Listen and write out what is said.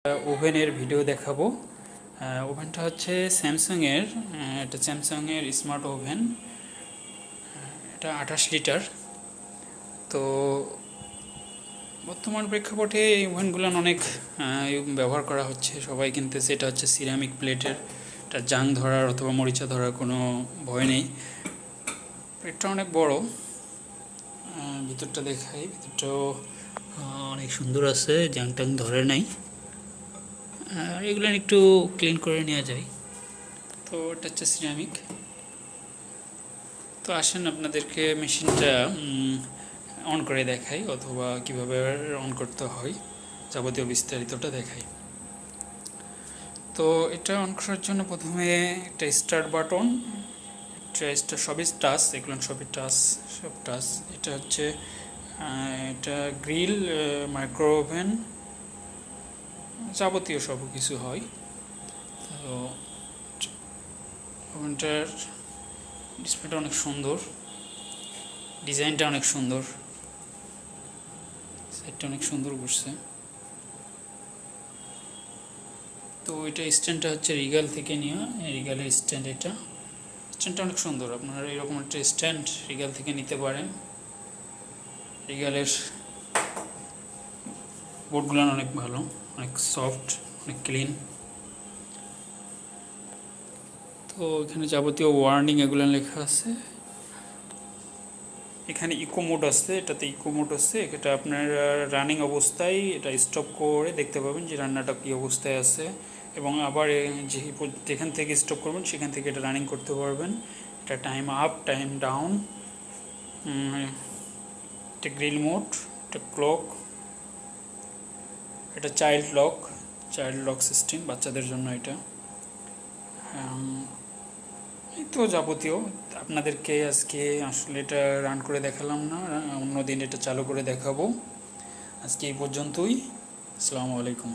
ওভেনের ভিডিও দেখাবো। ওভেনটা হচ্ছে স্যামসাংয়ের, এটা স্যামসাংয়ের স্মার্ট ওভেন। এটা 28 লিটার। তো বর্তমান প্রেক্ষাপটে এই ওভেনগুলো অনেক ব্যবহার করা হচ্ছে, সবাই কিনতেছে। এটা হচ্ছে সিরামিক প্লেটের, এটা জাং ধরার অথবা মরিচা ধরার কোনো ভয় নেই। প্লেটটা অনেক বড়। ভিতরটা দেখাই, ভিতরটাও অনেক সুন্দর আছে, জাং টাং ধরে নাই। এগুলো একটু ক্লিন করে নেওয়া যায়। তো এটা হচ্ছে সিরামিক। তো আসেন আপনাদেরকে মেশিনটা অন করে দেখাই, অথবা কিভাবে অন করতে হয় যাবতীয় বিস্তারিতটা দেখাই। তো এটা অন করার জন্য প্রথমে একটা স্টার্ট বাটন, এটা সবই টাচ, এগুলো সবই টাচ, সব টাচ। এটা হচ্ছে এটা গ্রিল, মাইক্রো ওভেন, যাবতীয় সব কিছু হয়। তো ওভেনটার ডিসপ্লেটা অনেক সুন্দর, ডিজাইনটা অনেক সুন্দর, সাইডটা অনেক সুন্দর করছে। তো এটা স্ট্যান্ডটা হচ্ছে রিগাল থেকে নেওয়া, রিগালের স্ট্যান্ড। এটা স্ট্যান্ডটা অনেক সুন্দর, আপনারা এরকম একটা স্ট্যান্ড রিগাল থেকে নিতে পারেন। রিগালের বোর্ডগুলো অনেক ভালো, অনেক সফট, অনেক ক্লিন। তো এখানে যাবতীয় ওয়ার্নিং এগুলো লেখা আছে। এখানে ইকো মোড আছে, এটাতে ইকো মোড আছে। এটা আপনার রানিং অবস্থায় এটা স্টপ করে দেখতে পাবেন যে রান্নাটা কী অবস্থায় আছে, এবং আবার যেখান থেকে স্টপ করবেন সেখান থেকে এটা রানিং করতে পারবেন। এটা টাইম আপ, টাইম ডাউন, এটা গ্রিল মোড, এটা ক্লক, এটা চাইল্ড লক সিস্টেম, বাচ্চাদের জন্য এটা। এই তো যাবতীয়। আপনাদেরকে আজকে আসলে এটা রান করে দেখালাম না, অন্য দিন এটা চালু করে দেখাবো। আজকে এই পর্যন্তই। আসসালামু আলাইকুম।